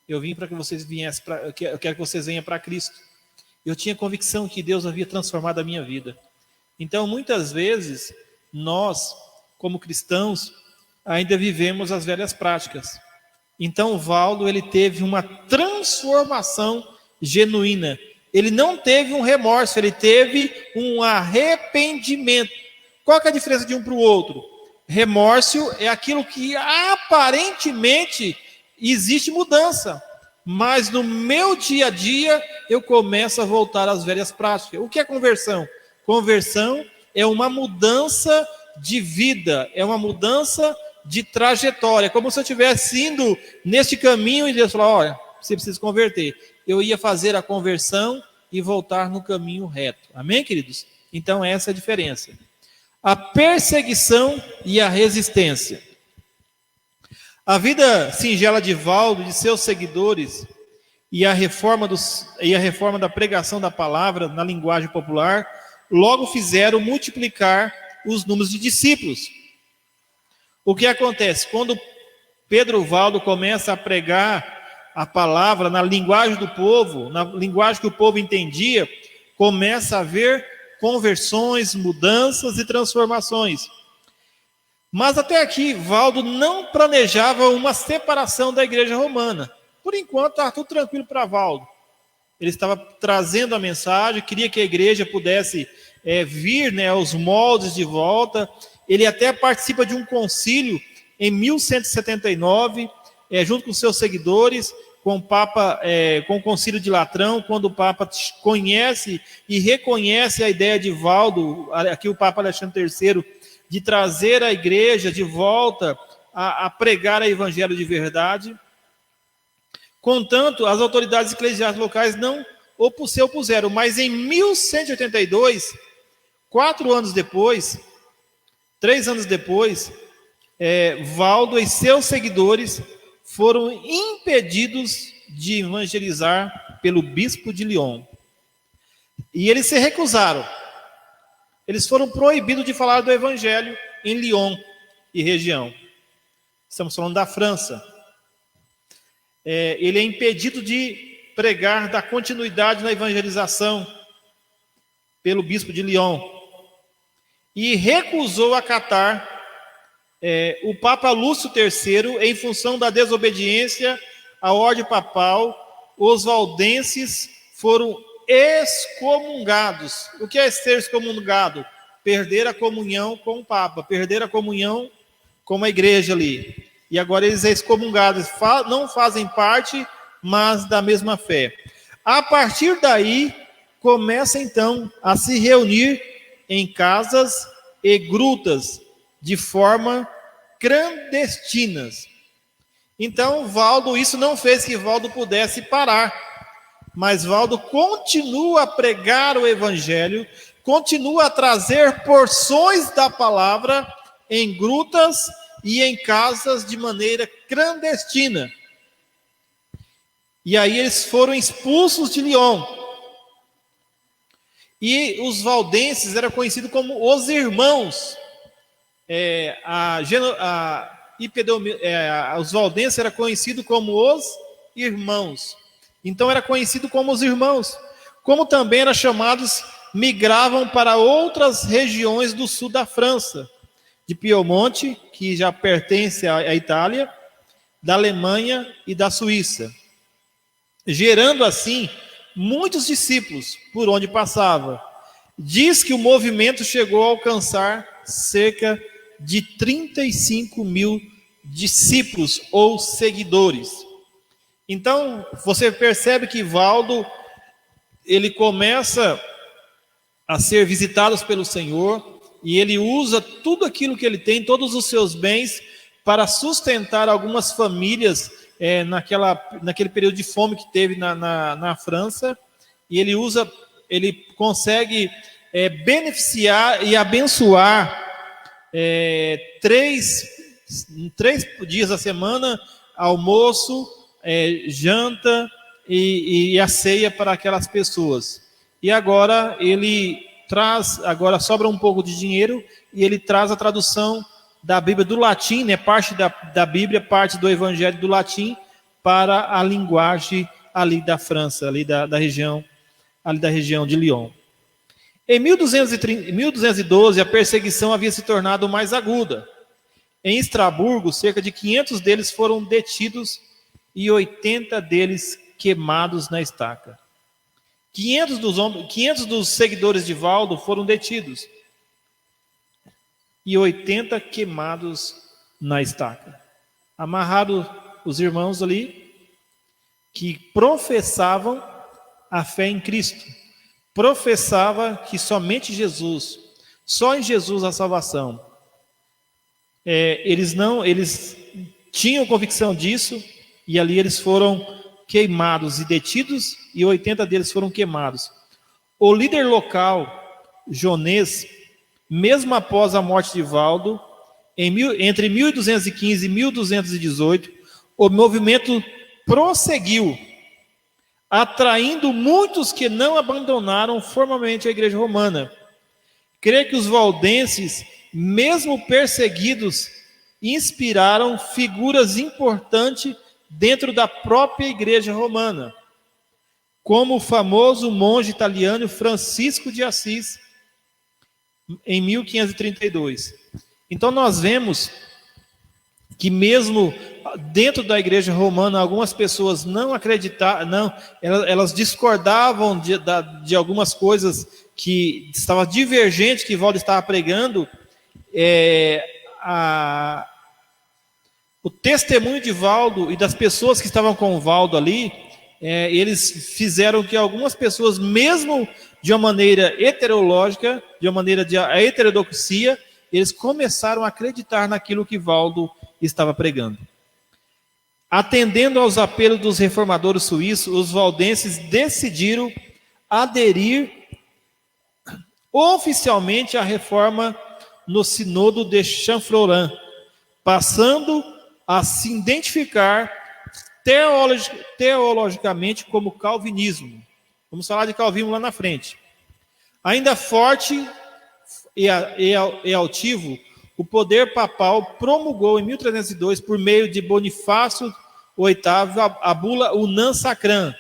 Eu vim para que vocês viessem, eu quero que vocês venham para Cristo. Eu tinha convicção que Deus havia transformado a minha vida. Então, muitas vezes, nós, como cristãos, ainda vivemos as velhas práticas. Então, o Valdo, ele teve uma transformação genuína. Ele não teve um remorso, ele teve um arrependimento. Qual que é a diferença de um para o outro? Remorso é aquilo que aparentemente existe mudança, mas no meu dia a dia eu começo a voltar às velhas práticas. O que é conversão? Conversão é uma mudança de vida, é uma mudança de trajetória, como se eu estivesse indo neste caminho e Deus falou: olha, você precisa converter. Eu ia fazer a conversão e voltar no caminho reto. Amém, queridos? Então essa é a diferença. A perseguição e a resistência. A vida singela de Valdo, de seus seguidores, e a reforma da pregação da palavra na linguagem popular, logo fizeram multiplicar os números de discípulos. O que acontece? Quando Pedro Valdo começa a pregar a palavra na linguagem do povo, na linguagem que o povo entendia, começa a haver conversões, mudanças e transformações. Mas até aqui, Valdo não planejava uma separação da igreja romana. Por enquanto, estava tudo tranquilo para Valdo. Ele estava trazendo a mensagem, queria que a igreja pudesse vir aos moldes de volta. Ele até participa de um concílio em 1179, junto com seus seguidores, com o Papa, com o concílio de Latrão, quando o Papa conhece e reconhece a ideia de Valdo, aqui o Papa Alexandre III, de trazer a igreja de volta a pregar o evangelho de verdade. Contanto, as autoridades eclesiásticas locais não se opuseram, mas em 1182, 3 anos depois, Valdo e seus seguidores foram impedidos de evangelizar pelo bispo de Lyon. E eles se recusaram. Eles foram proibidos de falar do evangelho em Lyon e região. Estamos falando da França. Ele é impedido de pregar, dar continuidade na evangelização pelo bispo de Lyon. E recusou acatar o Papa Lúcio III, em função da desobediência à ordem papal. Os valdenses foram excomungados. O que é ser excomungado? Perder a comunhão com o Papa, perder a comunhão com a igreja ali. E agora eles são excomungados, não fazem parte, mas da mesma fé. A partir daí, começa então a se reunir em casas e grutas, de forma clandestinas. Então, Valdo, isso não fez que Valdo pudesse parar, mas Valdo continua a pregar o evangelho, continua a trazer porções da palavra em grutas e em casas de maneira clandestina. E aí eles foram expulsos de Lyon. E os valdenses eram conhecidos como os irmãos. Os valdenses eram conhecidos como os irmãos. Então era conhecido como os irmãos. Como também eram chamados, migravam para outras regiões do sul da França, de Piemonte, que já pertence à Itália, da Alemanha e da Suíça, gerando assim muitos discípulos por onde passava. Diz que o movimento chegou a alcançar cerca de 35 mil discípulos ou seguidores. Então, você percebe que Valdo, ele começa a ser visitado pelo Senhor, e ele usa tudo aquilo que ele tem, todos os seus bens, para sustentar algumas famílias naquele período de fome que teve na França, e ele consegue beneficiar e abençoar três dias da semana, almoço, janta e a ceia para aquelas pessoas. E agora agora sobra um pouco de dinheiro, e ele traz a tradução da Bíblia do latim, né, parte da Bíblia, parte do Evangelho do latim, para a linguagem ali da França, ali da região de Lyon. Em 1212, a perseguição havia se tornado mais aguda. Em Estrasburgo, cerca de 500 deles foram detidos e 80 deles queimados na estaca. 500 dos seguidores de Valdo foram detidos e 80 queimados na estaca. Amarrados os irmãos ali que professavam a fé em Cristo. Professava que somente Jesus, só em Jesus a salvação. Eles tinham convicção disso, e ali eles foram queimados e detidos, e 80 deles foram queimados. O líder local, Jonês, mesmo após a morte de Valdo, entre 1215 e 1218, o movimento prosseguiu, atraindo muitos que não abandonaram formalmente a igreja romana. Creio que os valdenses, mesmo perseguidos, inspiraram figuras importantes dentro da própria igreja romana, como o famoso monge italiano Francisco de Assis, em 1532. Então nós vemos que mesmo dentro da igreja romana, algumas pessoas não acreditavam, elas discordavam de algumas coisas que estavam divergentes que Valdo estava pregando. O testemunho de Valdo e das pessoas que estavam com Valdo ali, eles fizeram que algumas pessoas, mesmo de uma maneira heterológica, de uma maneira de heterodoxia, eles começaram a acreditar naquilo que Valdo estava pregando. Atendendo aos apelos dos reformadores suíços, os valdenses decidiram aderir oficialmente à reforma no Sínodo de Chamflorán, passando a se identificar teologicamente como calvinismo. Vamos falar de calvinismo lá na frente. Ainda forte e altivo, o poder papal promulgou em 1302, por meio de Bonifácio VIII, a bula Unam Sacram,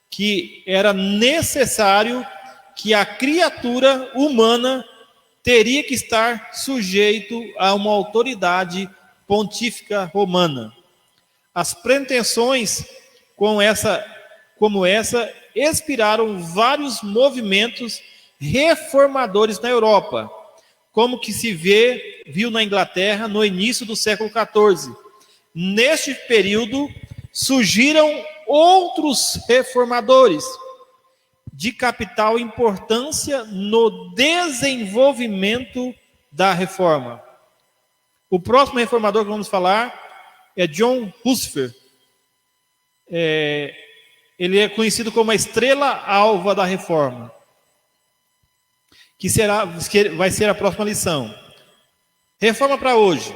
que era necessário que a criatura humana teria que estar sujeito a uma autoridade pontífica romana. As pretensões como essa inspiraram vários movimentos reformadores na Europa, como que se viu na Inglaterra no início do século XIV. Neste período, surgiram outros reformadores de capital importância no desenvolvimento da reforma. O próximo reformador que vamos falar é John Husserl. Ele é conhecido como a estrela alva da reforma, que vai ser a próxima lição. Reforma para hoje.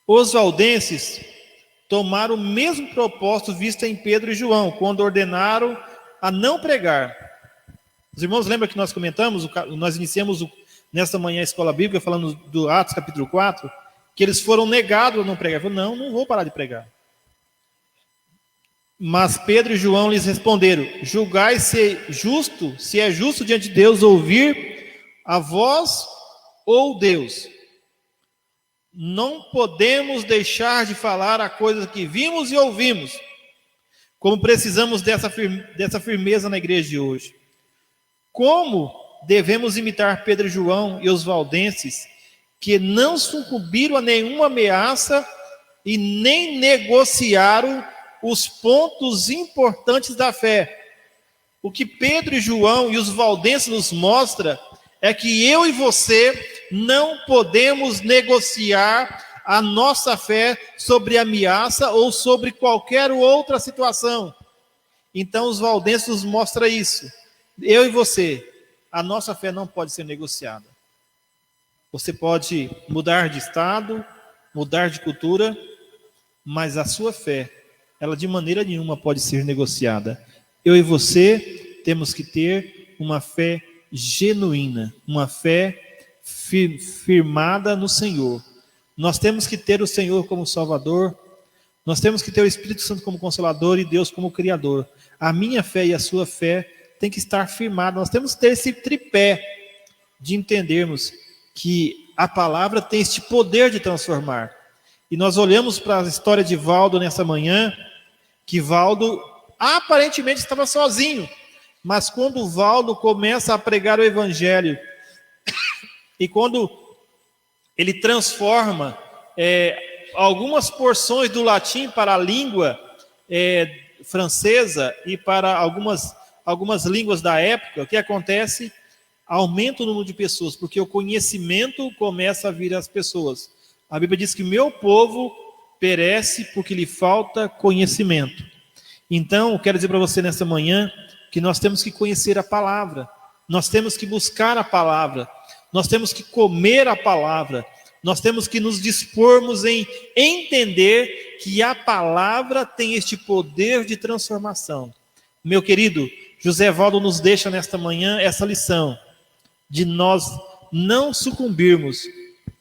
Os valdenses tomaram o mesmo propósito visto em Pedro e João, quando ordenaram a não pregar. Os irmãos lembram que nós comentamos, nós iniciamos nesta manhã a escola bíblica, falando do Atos capítulo 4, que eles foram negados a não pregar. Falaram, não vou parar de pregar. Mas Pedro e João lhes responderam: julgai se é justo diante de Deus ouvir a vós ou Deus. Não podemos deixar de falar a coisa que vimos e ouvimos, como precisamos dessa firmeza na igreja de hoje. Como devemos imitar Pedro e João e os valdenses, que não sucumbiram a nenhuma ameaça e nem negociaram os pontos importantes da fé. O que Pedro e João e os valdenses nos mostram é que eu e você não podemos negociar a nossa fé sobre ameaça ou sobre qualquer outra situação. Então os valdenses nos mostram isso. Eu e você, a nossa fé não pode ser negociada. Você pode mudar de estado, mudar de cultura, mas a sua fé, ela de maneira nenhuma pode ser negociada. Eu e você temos que ter uma fé genuína, uma fé firmada no Senhor. Nós temos que ter o Senhor como Salvador, nós temos que ter o Espírito Santo como Consolador e Deus como Criador. A minha fé e a sua fé tem que estar firmada. Nós temos que ter esse tripé de entendermos que a palavra tem este poder de transformar. E nós olhamos para a história de Valdo nessa manhã, que Valdo aparentemente estava sozinho, mas quando Valdo começa a pregar o Evangelho, e quando ele transforma algumas porções do latim para a língua francesa e para algumas línguas da época, o que acontece? Aumenta o número de pessoas, porque o conhecimento começa a vir às pessoas. A Bíblia diz que meu povo perece porque lhe falta conhecimento. Então, eu quero dizer para você nessa manhã que nós temos que conhecer a palavra, nós temos que buscar a palavra, nós temos que comer a palavra, nós temos que nos dispormos em entender que a palavra tem este poder de transformação. Meu querido, José Valdo nos deixa nesta manhã essa lição de nós não sucumbirmos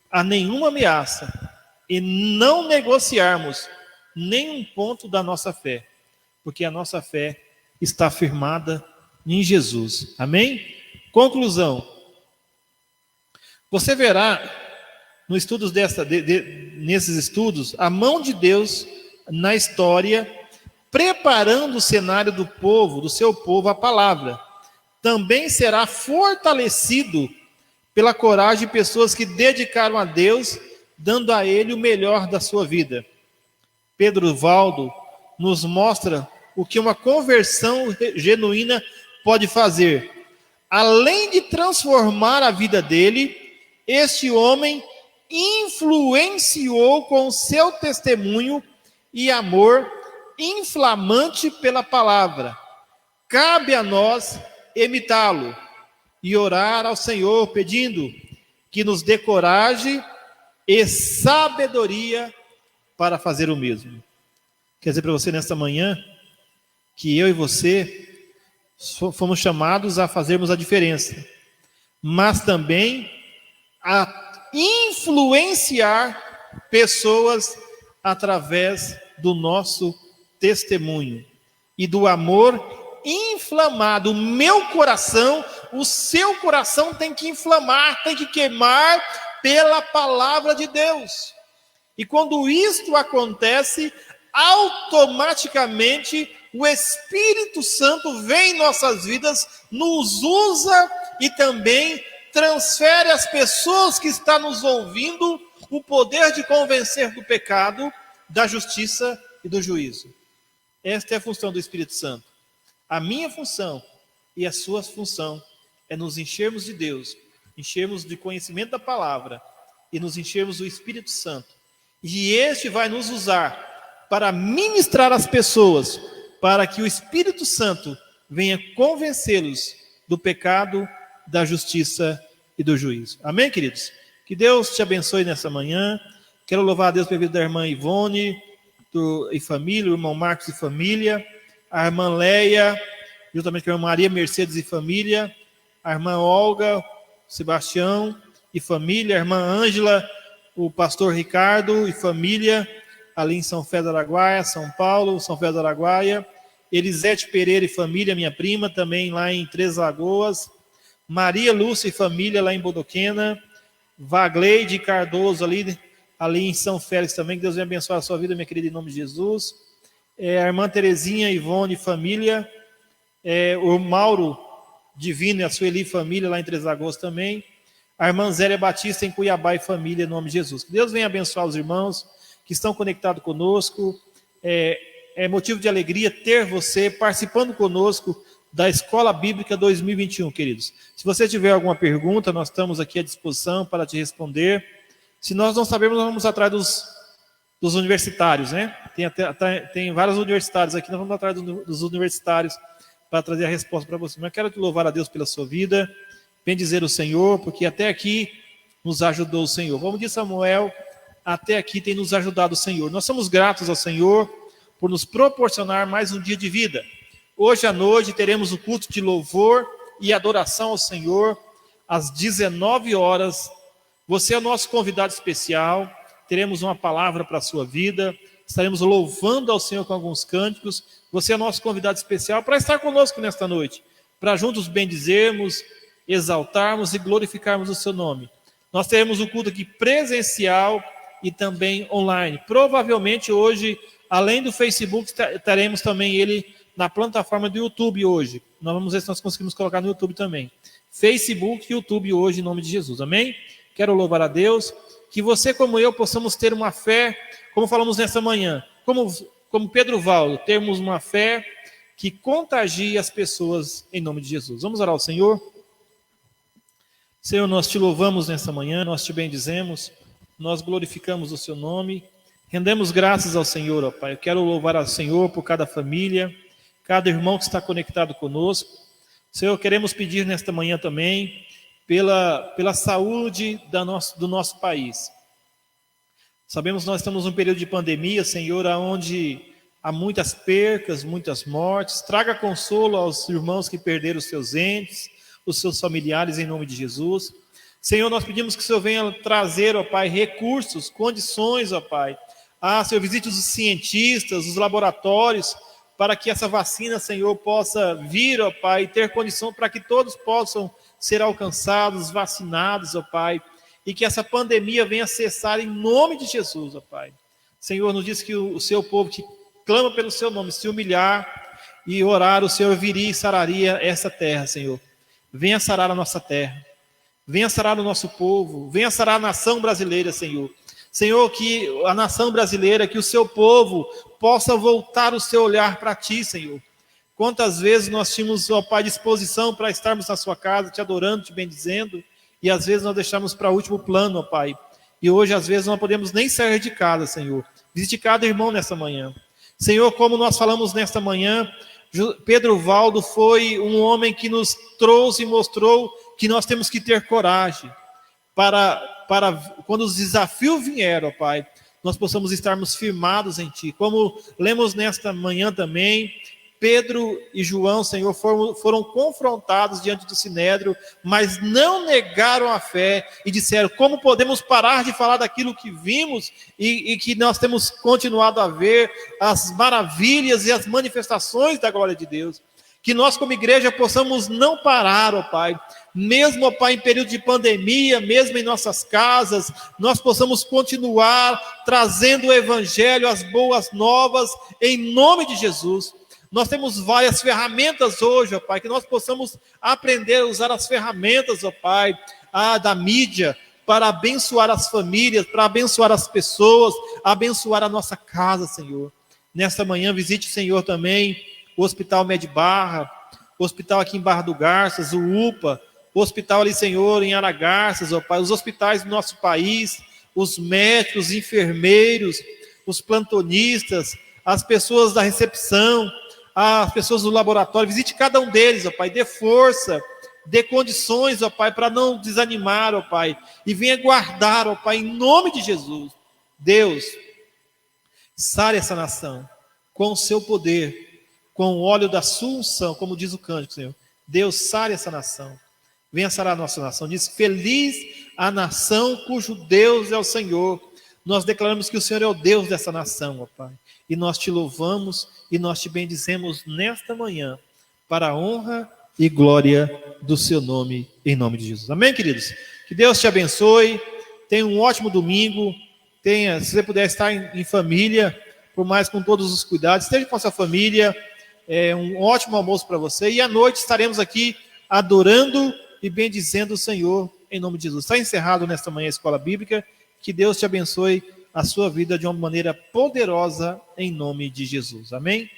a nenhuma ameaça e não negociarmos nenhum ponto da nossa fé, porque a nossa fé está firmada em Jesus. Amém? Conclusão. Você verá nesses estudos a mão de Deus na história, preparando o cenário do seu povo à palavra. Também será fortalecido pela coragem de pessoas que dedicaram a Deus, dando a Ele o melhor da sua vida. Pedro Valdo nos mostra o que uma conversão genuína pode fazer. Além de transformar a vida dele, este homem influenciou com seu testemunho e amor inflamante pela palavra. Cabe a nós imitá-lo e orar ao Senhor pedindo que nos dê coragem e sabedoria para fazer o mesmo. Quer dizer para você nesta manhã que eu e você fomos chamados a fazermos a diferença, mas também a influenciar pessoas através do nosso testemunho e do amor inflamado. O meu coração, o seu coração tem que inflamar, tem que queimar pela palavra de Deus. E quando isto acontece, automaticamente o Espírito Santo vem em nossas vidas, nos usa e também transfere às pessoas que estão nos ouvindo o poder de convencer do pecado, da justiça e do juízo. Esta é a função do Espírito Santo. A minha função e a sua função é nos enchermos de Deus, enchermos de conhecimento da palavra e nos enchermos do Espírito Santo. E este vai nos usar para ministrar às pessoas, para que o Espírito Santo venha convencê-los do pecado, da justiça e do juízo. Amém, queridos? Que Deus te abençoe nessa manhã. Quero louvar a Deus pela vida da irmã Ivone e família, o irmão Marcos e família, a irmã Leia, juntamente com a irmã Maria Mercedes e família, a irmã Olga, Sebastião e família, a irmã Ângela, o pastor Ricardo e família, ali em São Félix do Araguaia, São Paulo, São Félix do Araguaia. Elisete Pereira e família, minha prima, também lá em Três Lagoas. Maria Lúcia e família lá em Bodoquena. Vagleide Cardoso ali em São Félix também. Que Deus venha abençoar a sua vida, minha querida, em nome de Jesus. A irmã Terezinha, Ivone e família. O Mauro Divino e a Sueli família lá em Três Lagoas também. A irmã Zélia Batista em Cuiabá e família, em nome de Jesus. Que Deus venha abençoar os irmãos que estão conectados conosco. É motivo de alegria ter você participando conosco da Escola Bíblica 2021, queridos. Se você tiver alguma pergunta, nós estamos aqui à disposição para te responder. Se nós não sabemos, nós vamos atrás dos universitários, né? Tem vários universitários aqui, nós vamos atrás dos universitários para trazer a resposta para você. Mas eu quero te louvar a Deus pela sua vida, bendizer o Senhor, porque até aqui nos ajudou o Senhor. Como disse Samuel, até aqui tem nos ajudado o Senhor. Nós somos gratos ao Senhor por nos proporcionar mais um dia de vida. Hoje à noite teremos o culto de louvor e adoração ao Senhor às 19 horas. Você é o nosso convidado especial. Teremos uma palavra para a sua vida. Estaremos louvando ao Senhor com alguns cânticos. Você é o nosso convidado especial para estar conosco nesta noite, para juntos bendizermos, exaltarmos e glorificarmos o seu nome. Nós teremos um culto aqui presencial e também online. Provavelmente hoje, além do Facebook, teremos também ele na plataforma do YouTube hoje. Nós vamos ver se nós conseguimos colocar no YouTube também. Facebook e YouTube hoje, em nome de Jesus. Amém? Quero louvar a Deus. Que você, como eu, possamos ter uma fé, como falamos nessa manhã, como Pedro Valdo, termos uma fé que contagie as pessoas em nome de Jesus. Vamos orar ao Senhor? Senhor, nós te louvamos nessa manhã, nós te bendizemos, nós glorificamos o seu nome, rendemos graças ao Senhor, ó Pai. Eu quero louvar ao Senhor por cada família, cada irmão que está conectado conosco. Senhor, queremos pedir nesta manhã também pela saúde do nosso país. Sabemos que nós estamos num período de pandemia, Senhor, onde há muitas percas, muitas mortes. Traga consolo aos irmãos que perderam os seus entes, os seus familiares, em nome de Jesus. Senhor, nós pedimos que o Senhor venha trazer, ó Pai, recursos, condições, ó Pai. Senhor, visite os cientistas, os laboratórios, para que essa vacina, Senhor, possa vir, ó Pai, ter condição para que todos possam ser alcançados, vacinados, ó Pai, e que essa pandemia venha cessar em nome de Jesus, ó Pai. Senhor, nos diz que o seu povo que clama pelo seu nome, se humilhar e orar, o Senhor viria e sararia essa terra, Senhor. Venha sarar a nossa terra, venha sarar o nosso povo, venha sarar a nação brasileira, Senhor. Senhor, que a nação brasileira, que o seu povo possa voltar o seu olhar para ti, Senhor. Quantas vezes nós tínhamos, ó Pai, disposição para estarmos na sua casa, te adorando, te bendizendo, e às vezes nós deixamos para último plano, ó Pai. E hoje, às vezes, não podemos nem sair de casa, Senhor. Visite cada irmão nessa manhã. Senhor, como nós falamos nesta manhã, Pedro Valdo foi um homem que nos trouxe e mostrou que nós temos que ter coragem para quando os desafios vieram, ó Pai, nós possamos estarmos firmados em Ti. Como lemos nesta manhã também, Pedro e João, Senhor, foram confrontados diante do Sinédrio, mas não negaram a fé e disseram: como podemos parar de falar daquilo que vimos e que nós temos continuado a ver, as maravilhas e as manifestações da glória de Deus. Que nós, como igreja, possamos não parar, ó Pai, mesmo, ó Pai, em período de pandemia, mesmo em nossas casas, nós possamos continuar trazendo o Evangelho, as boas novas, em nome de Jesus. Nós temos várias ferramentas hoje, ó Pai, que nós possamos aprender a usar as ferramentas, ó Pai, da mídia, para abençoar as famílias, para abençoar as pessoas, abençoar a nossa casa, Senhor. Nesta manhã, visite, Senhor, também o Hospital Medbarra, o hospital aqui em Barra do Garças, o UPA, o hospital ali, Senhor, em Aragarças, ó Pai, os hospitais do nosso país, os médicos, os enfermeiros, os plantonistas, as pessoas da recepção, as pessoas do laboratório. Visite cada um deles, ó Pai, dê força, dê condições, ó Pai, para não desanimar, ó Pai, e venha guardar, ó Pai, em nome de Jesus. Deus, sare essa nação com o seu poder, com o óleo da sua unção, como diz o cântico, Senhor. Deus, sare essa nação, venha sarar a nossa nação. Diz: feliz a nação cujo Deus é o Senhor. Nós declaramos que o Senhor é o Deus dessa nação, ó Pai. E nós te louvamos e nós te bendizemos nesta manhã, para a honra e glória do seu nome, em nome de Jesus. Amém, queridos? Que Deus te abençoe. Tenha um ótimo domingo. Se você puder estar em família, por mais com todos os cuidados, esteja com a sua família. Um ótimo almoço para você. E à noite estaremos aqui adorando e bendizendo o Senhor, em nome de Jesus. Está encerrado nesta manhã a Escola Bíblica. Que Deus te abençoe a sua vida de uma maneira poderosa, em nome de Jesus. Amém?